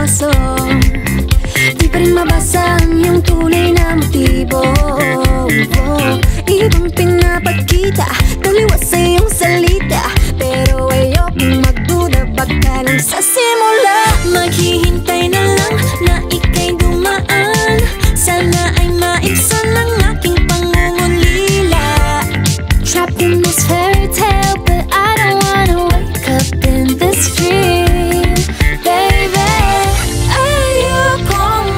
seryoso. Di pa rin mabasa ang iyong tunay na motibo. Ibang pinapakita, taliwas sa iyong salita, pero ayokong magduda, baka lang sa simula. Maghihintay na lang na ika'y dumaan, sana ay maibsan ang aking pangungulila. Trapped in this fairy tale, but I don't wanna wake up in this dream, baby. Ayokong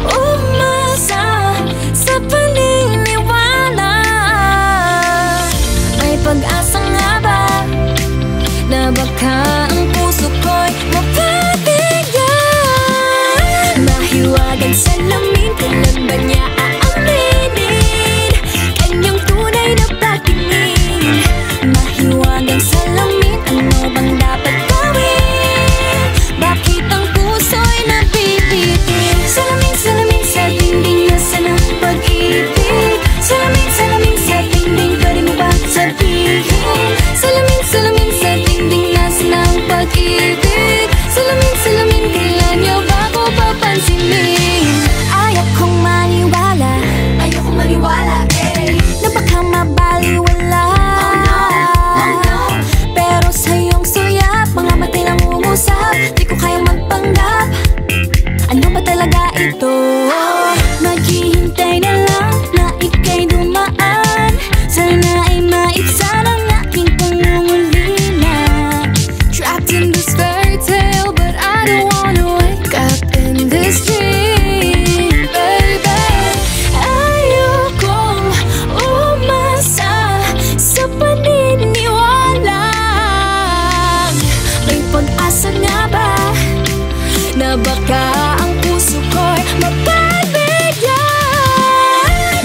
umasa sa paniniwala. May pag-asa nga ba na baka ang puso ko'y mapabigyan? Mahiwagang salamin, kailan ba niya aaminin kanyang tunay na pagtingin? Mahiwagang salamin, ano bang dapat gawin? Bakit ang puso'y nabibitin? Salamin, salamin sa dingding, nasaan ang pag-ibig? Salamin, salamin sa dingding, pwede mo ba sabihin? Salamin, salamin sa dingding, nasaan ang pag-ibig? Salamin, salamin, kailan niyo ba ko papansinin? Ayokong maniwala, eh, na baka mabaliwala. Pero sa iyong suyap, mga matay lang umusap, di ko kayang magpanggap. Ano ba talaga ito? Maghihintay na lang na ika'y dumaan, sana ay maibsan ang aking pangungulila. Trapped in this fairy tale, but I don't wanna wake up in this dream, baby. Ayokong umasa sa paniniwala. May pag-asa nga ba na baka ang puso ko'y mapabigyan?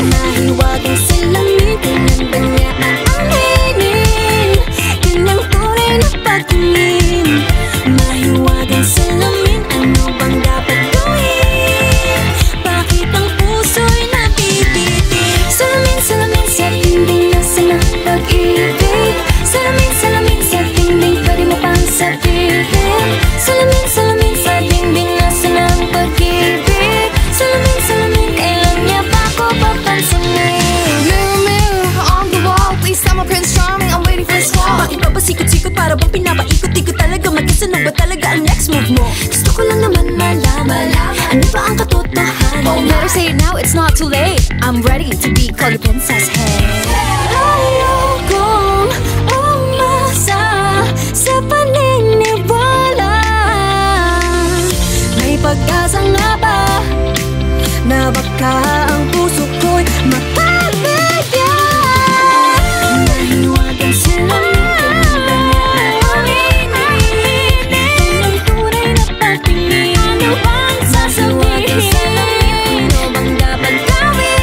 Mahiwagang salamin, kailan ba niya aaminin kanyang tunay na pagtingin? Mahiwagang salamin, ano bang dapat gawin? Bakit ang puso'y nabibitin? Salamin, salamin sa dingding, nasaan ang pag-ibig? Salamin, salamin sa dingding, pwede mo pang sabihin? Salamin, salamin sa dingding, nasaan ang pag-ibig? Salamin, salamin, kailan niya ba ko papansinin? Mirror, mirror on the wall, please tell my Prince Charming I'm waiting for his call. Bakit ba sikot-sikot, para bang pinapaikot-ikot talaga? Mag-isa na ba talaga ang next move mo? Gusto ko lang naman malaman, ano ba ang katotohanan? Oh, better say it now, it's not too late. I'm ready to be called a princess, hey. Ayokong umasa sa paniniwala. May pag-asa nga ba na baka ang puso ko'y mapabigyan? Mahiwagang salamin, kailan ba niya aaminin kanyang tunay na pagtingin? Ano bang sasabihin? Ano bang dapat gawin?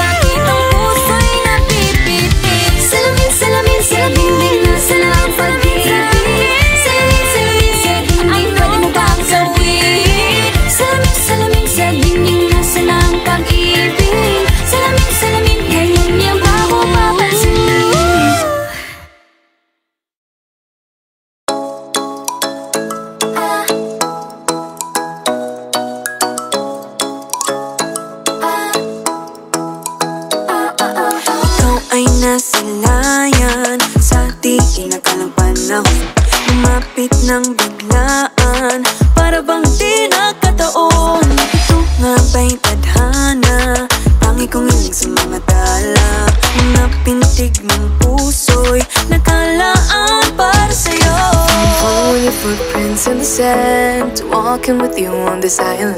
Bakit ang puso'y nabibitin? Salamin, salamin sa dingding, nasaan ang pag-ibig? Salamin, salamin sa dingding, pwede mo bang gawin? Salamin, salamin sa dingding, nasaan ang pag-ibig? Salamin, salamin, kailan niya ba ako papansinin? Ikaw ay nasilayan sa di inakalang panahon, lumapit ng biglaan, para bang di nakataon. Ito nga ba'y tadhana, tangi kong hiling sa mga tala, mga pintig ng puso'y nakalaan para sa'yo. Following your footprints in the sand, walking with you on this island,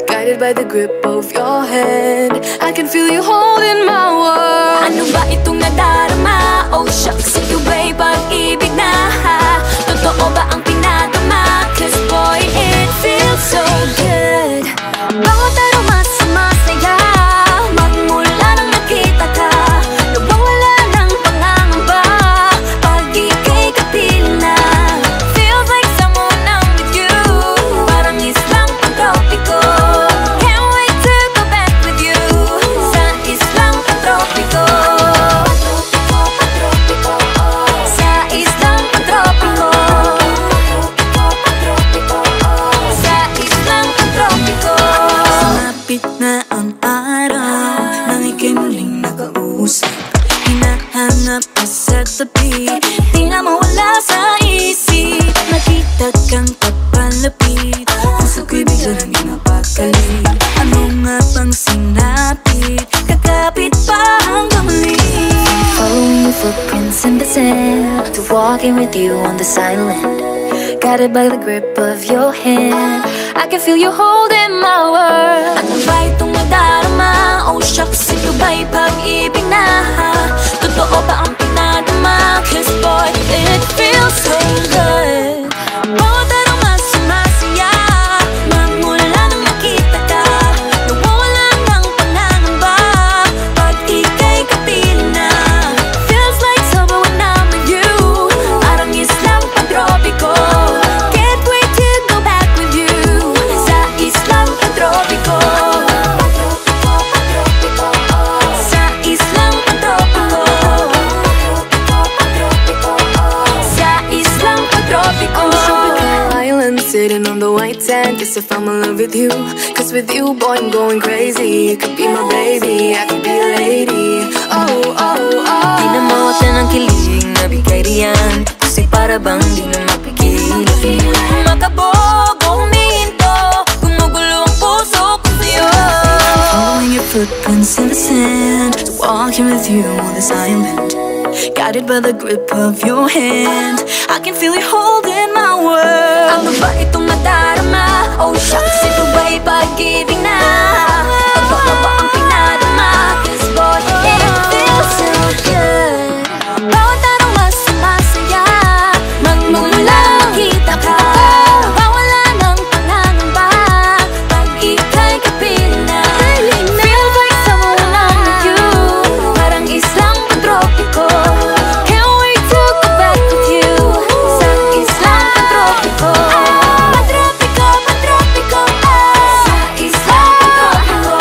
guided by the grip of your hand. I can feel you holding my world. Ano ba itong nadarama? Oh shucks, ito ba'y pag-ibig na? Totoo ba ang pinagama? Cause boy, it feels so good. Bawat aroma sumasaya, magmula nang nakita ka, nawawala ng pangangamba pag ika'y kapiling na. Feels like someone I'm with you, parang islang pang-tropiko. Can't wait to go back with you sa akin muling nakausap. Hinahanap ka sa tabi, di na mawala sa isip. Nakita kang papalapit, puso ko'y bigla nang napakali. Ano nga bang sinapit, kakapit pa hanggang muli. Following your footprints in the sand, to walking with you on this island, guided by the grip of your hand. I can feel you holding my world. Ano ba itong nadarama? Oh shucks, ito ba'y pag-ibig na? Totoo ba ang pinadama? Cause boy, it feels so good. Bawat araw mas sumasaya, magmula nang makita ka. Nawawala ng pangangamba pag ika'y kapiling na. Feels like summer when I'm with you, parang islang pantropiko. Can't wait to go back with you sa islang pantropiko. Sa islang pantropiko. Sa islang pantropiko. Island sitting on the white sand. Guess if I'm in love with you, cause with you, boy, I'm going crazy. You could be my baby, I could be a lady. Oh, oh, oh. Di na mawala ng kilig na bigay riyan, kasi para bang di na mapigil. Makabog o humihinto, gumugulo ang puso ko sa'yo. Following your footprints in the sand, walking with you on this island, guided by the grip of your hand. I can feel you holding my world. Ano ba itong nadarama? Oh shucks, ito ba'y pag-ibig na? Totoo ba ang pinadama? Cause boy, it feels so good. Bawat araw mas sumasaya, magmumula kita ka. Nawawala ng pangangamba pag ika'y kapiling na. Feels like summer when I'm with you, parang islang pantropiko. Can't wait to go back with you sa islang pantropiko. Pantropiko, pantropiko, sa islang pantropiko.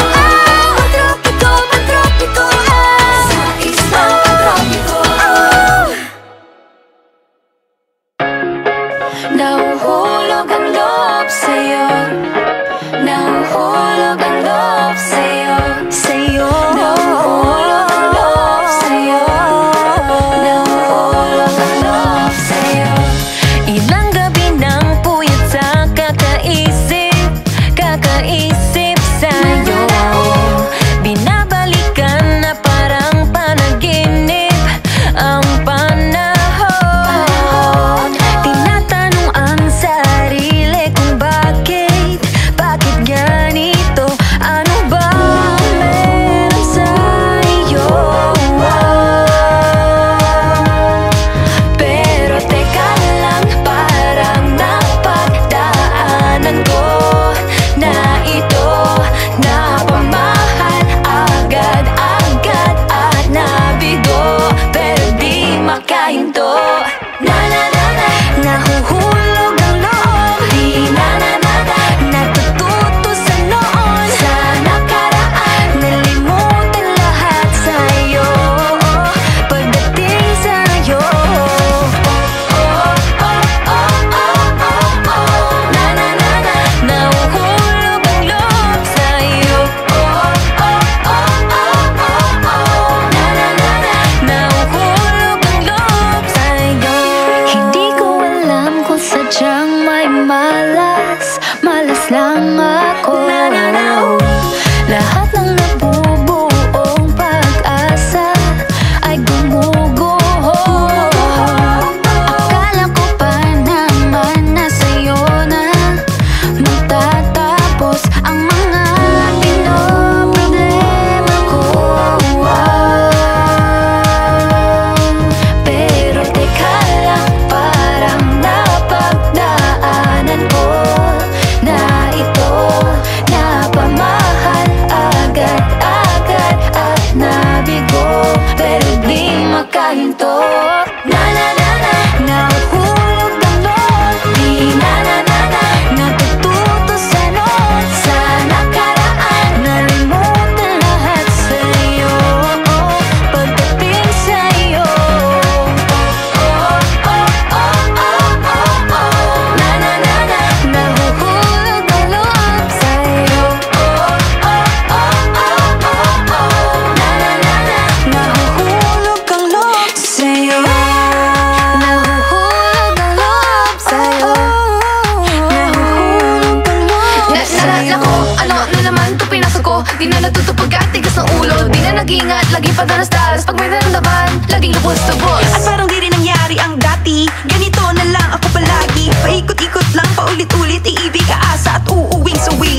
nag-iingat, lagi padalas-dalas. Pag may naramdaman, laging lubos-lubos. At parang di rin nangyari ang dati. Ganito na lang ako palagi. Paikot-ikot lang, paulit-ulit. Iibig, aasa at uuwing suwi.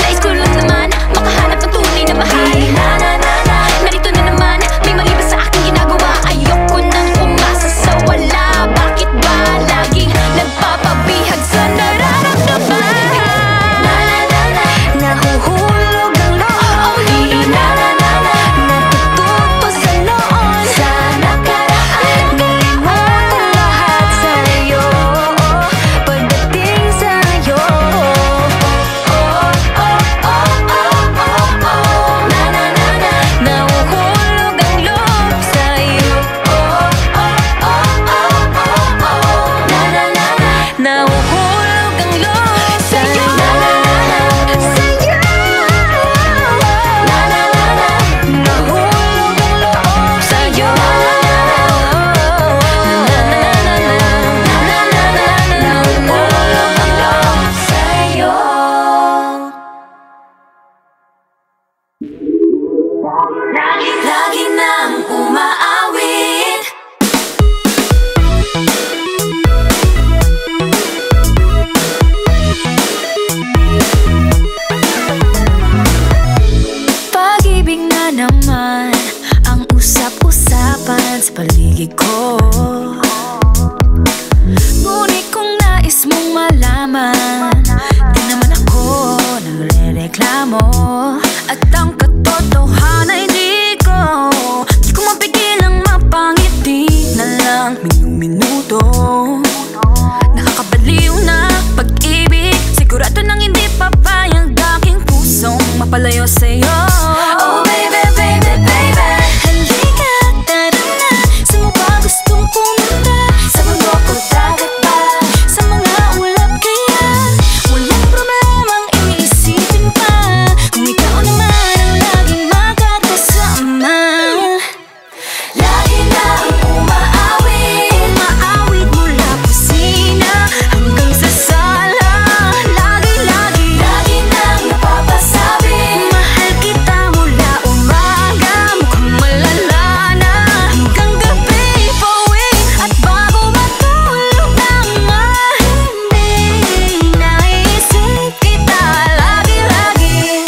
Nais ko lang naman makahanap ng tunay na mahal. Narito na naman, may mali ba sa aking ginagawa? Ayoko nang umasa sa wala. Bakit ba laging nagpapabihag sa nararamdaman? Nahuhulog ang loob, di natututo sa noon, sa nakaraan. Kalimutan lahat sa'yo, pagdating sa'yo. Nahuhulog ang loob sa'yo. Nahuhulog ang loob sa'yo. Lagi nang umaawit. Pag-ibig na naman ang usap-usapan sa paligid ko. Ngunit kung nais mong malaman, di naman ako nagre-reklamo. At ang katotohanan ay di ko mapigilang mapangiti na lang minuto. Nakakabaliw na pag-ibig, sigurado nang hindi papayag aking pusong mapalayo sa'yo. Oh baby, baby, baby, halika, tara na. Saan mo ba gustong pumunta? Sa bundok o dagat ba? Sa mga ulap kaya? Walang problemang iisipin pa, kung ikaw naman ang laging makakasama. Lagi nang umaawit. Umaawit mula kusina hanggang sa sala. Lagi-lagi nang napapasabi. mahal kita mula umaga, mukhang malala na, hanggang gabi pauwi. At bago matulog nang mahimbing, naisip kita lagi-lagi.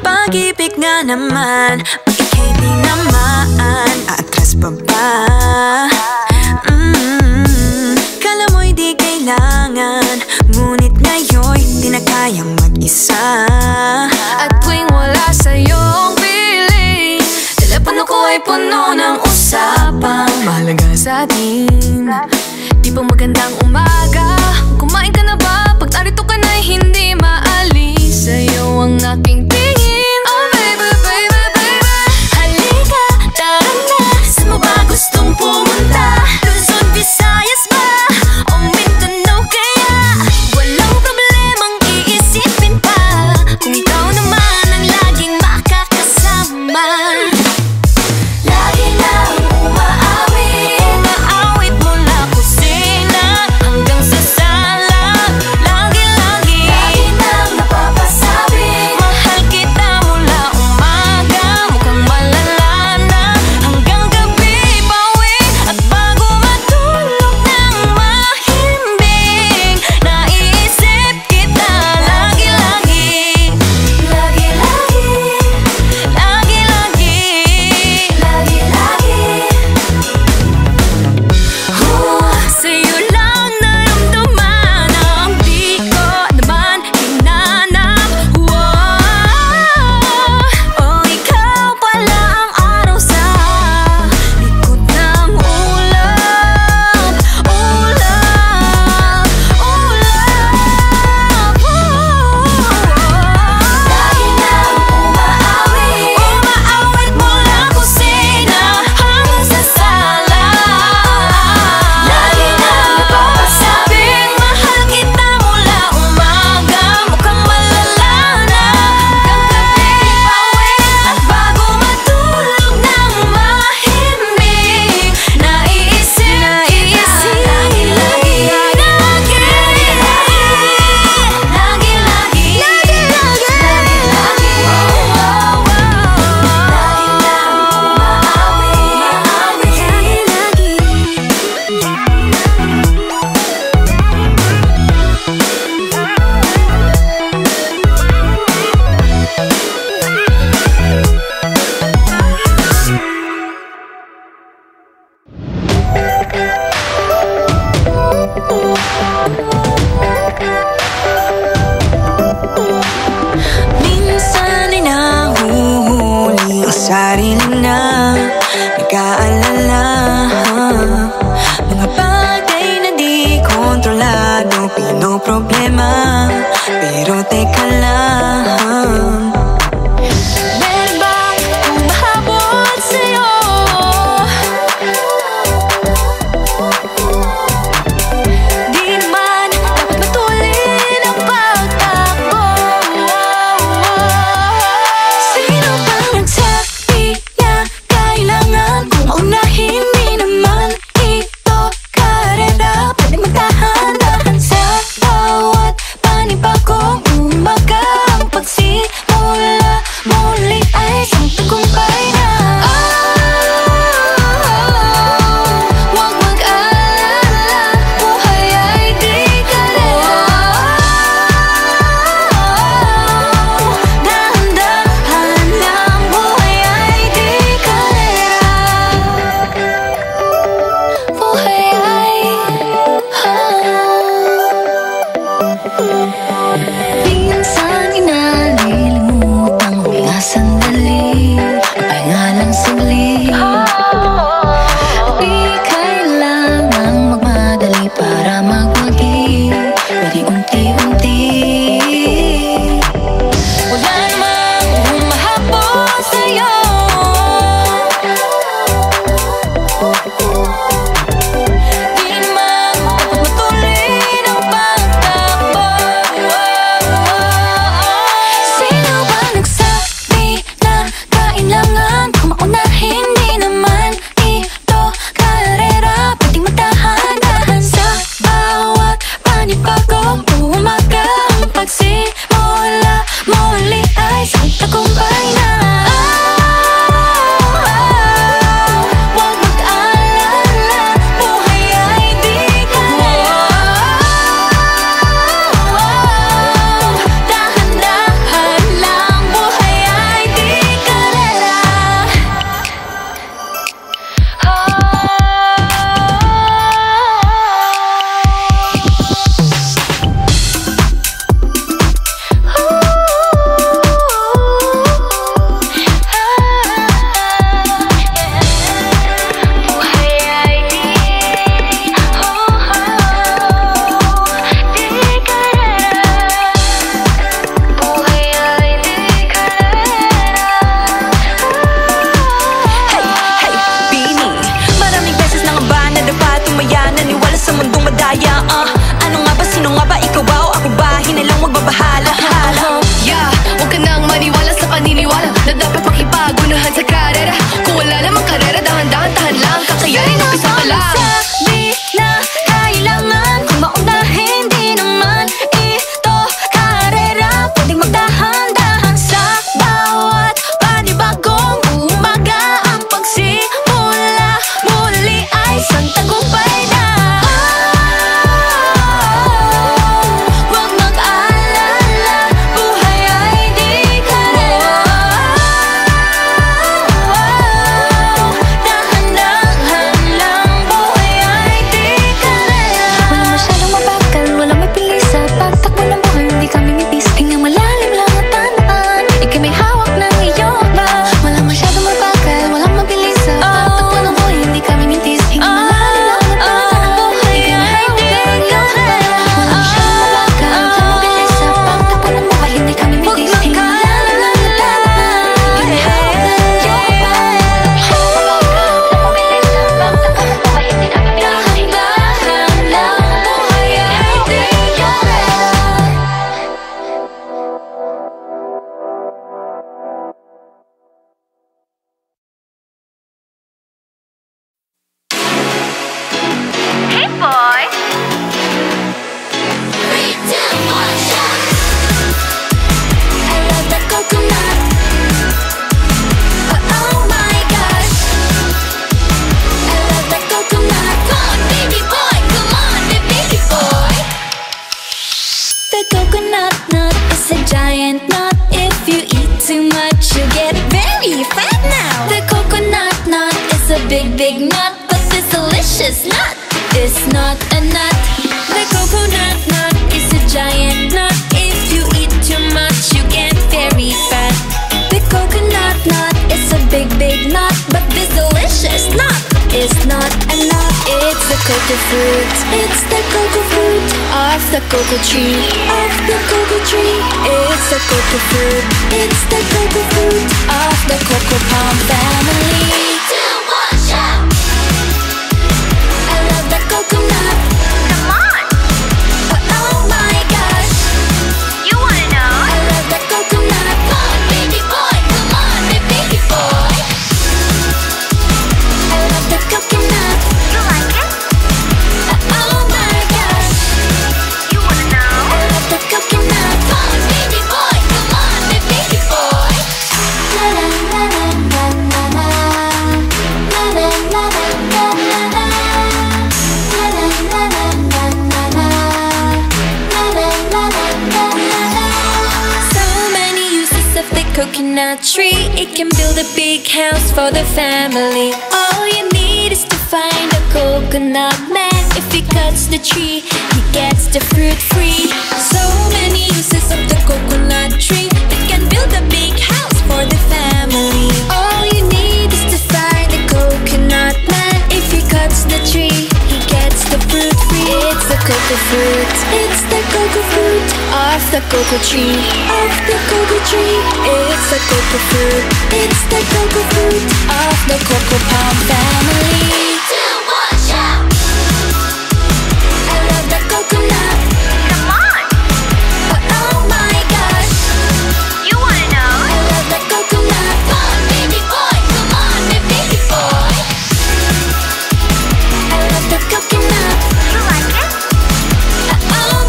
Pag-ibig nga naman, ika'y di naman atras pa ba? Kala mo'y di kailangan, ngunit ngayon'y di na kayang mag-isa. At tuwing wala sa'yong piling, telepono ko ay puno ng usapang mahalaga sa atin. Di ba magandang umaga? Kumain ka na ba? Pag narito ka na'y hindi maalis sa'yo ang aking tingin. Oh baby, baby, baby, halika, tara na. Saan mo ba gustong pumunta? Luzon, Visayas ba? O Mindanao kaya? Walang problemang iisipin pa, kung ikaw naman ang laging makakasama. Lagi nang umaawit. Umaawit mula kusina hanggang panibagong umaga. Ang pagsimula muli ay isang tagumpay na. Huwag mag-alala, buhay ay di karera. Dahan-dahan lang, buhay ay di karera. Ano nga ba, sino nga ba, ikaw ba o ako ba? Hinalang magbabahala. Yeah, huwag ka nang maniwala sa paniniwala na dapat makipagunahan sa karera. Kung wala namang karera, dahan-dahan, tahan lang, kakayanin umpisa pa lang. Sabi na kailangan kung maunahin, di naman ito karera. Pwedeng magdahan-dahan sa bawat panibagong umaga. Ang pagsimula muli ay isang tagumpay na. Huwag mag-alala, buhay ay di karera. Dahan-dahan lang, buhay ay di karera. Walang masyadong mabagal, walang may pilis sa pagtakbo ng buhay. Hindi kami mipis, hingang malalim lang at tandaan, ika'y may hawak ng iyong ba. Walang masyadong mabagal, walang mabilis sa pagtakbo ng buhay. Hindi kami mintis, hingang malalim lang at tandaan, ika'y may hawak ng iyong ba. Walang masyadong mabagal, walang mabilis sa pagtakbo ng buhay. Hindi kami mintis, hingang malalim lang at tandaan, ika'y may hawak ng iyong ba. Walang mabilis sa pagtakbo ng buhay. Hindi kami mintis, hingang malalim lang, buhay ay di karera. Hey boy! I love that coconut. Oh my gosh, I love that coconut. Come on, baby boy, come on, baby boy. The coconut nut is a giant nut. If you eat too much, you get very fat now. The coconut nut is a big nut, but this delicious nut is not a nut. The coconut nut is a giant nut. If you eat too much, you get very fat. The coconut nut is a big nut, but this delicious nut is not a nut. It's the cocoa fruit. It's the cocoa fruit of the cocoa tree. Of the cocoa tree. It's the cocoa fruit. It's the cocoa fruit of the cocoa palm family. I love that coconut. Come on! Oh my gosh, You wanna know? I love that coconut. Come on, baby boy, come on, baby boy. I love the coconut. You like it? Oh my gosh, You wanna know? I love the coconut. Come on, baby boy, come on, baby boy. La la la la la la la la la la la la la. La la la la la la la la la la la la. So many uses of the coconut tree. It can build a big house for the family. All you need is to find a coconut man. If he cuts the tree, he gets the fruit free. So many uses of the coconut tree. It can build a big house for the family. All you need is to find a coconut man. If he cuts the tree, he gets the fruit free. It's the cocoa fruit. It's the cocoa fruit of the cocoa tree. Of the cocoa tree. It's the cocoa fruit. It's the cocoa fruit of the cocoa palm family. I love that coconut. Come on! Oh my gosh, You wanna know? I love that coconut. Come on, baby boy, come on, baby boy. I love the coconut. You like it? Oh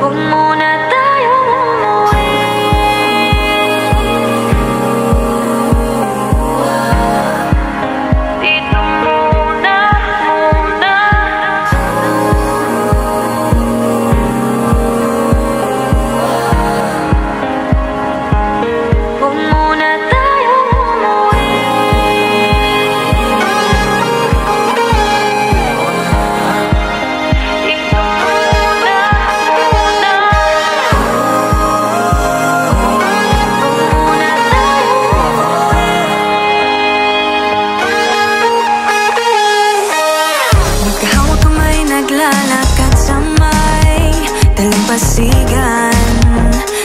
Huwag muna tayong umuwi. Dito muna. Huwag muna tayong umuwi. Dito muna. Magkahawak kamay, naglalakad sa may dalampasigan.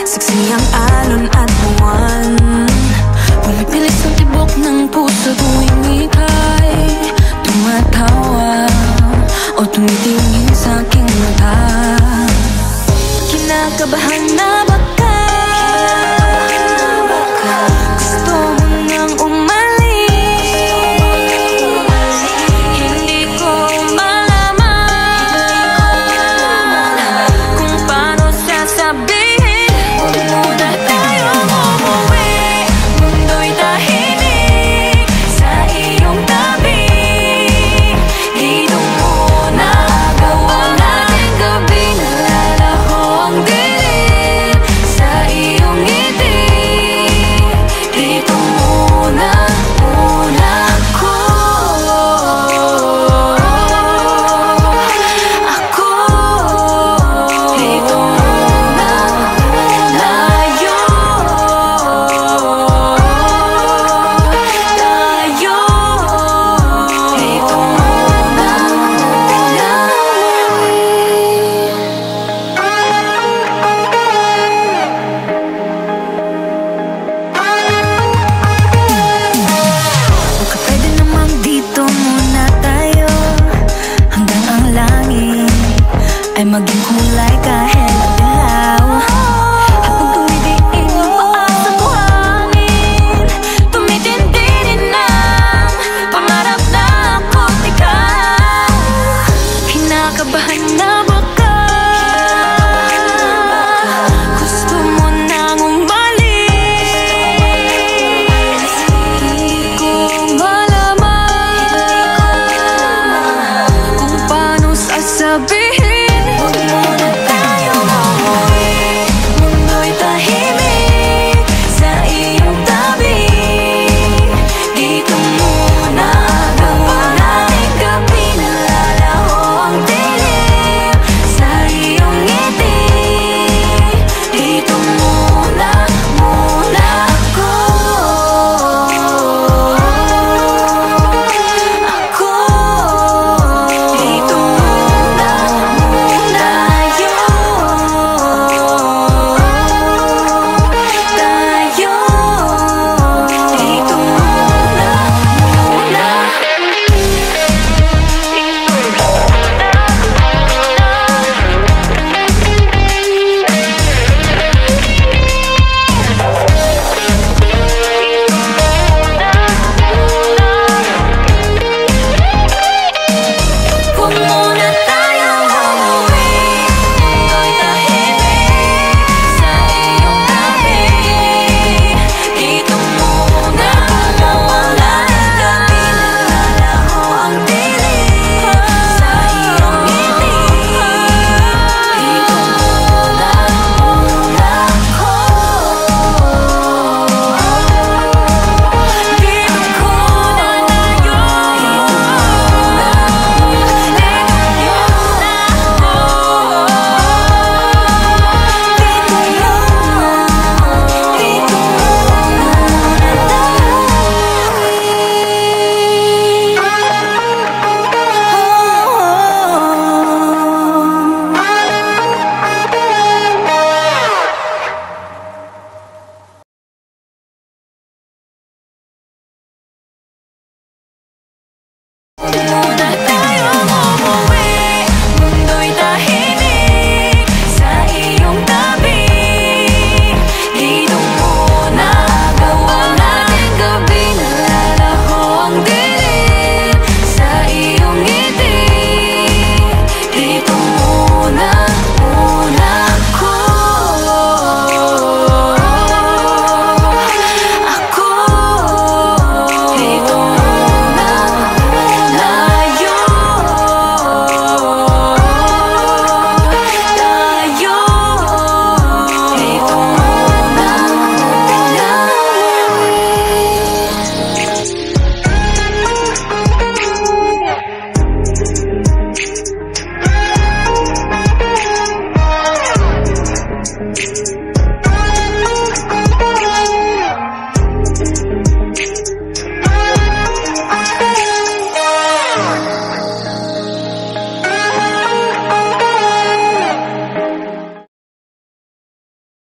Saksi ang alon at buwan. Pumipilis ang tibok ng puso tuwing ika'y tumatawa o tumitingin sa aking mata. Kinakabahan na ba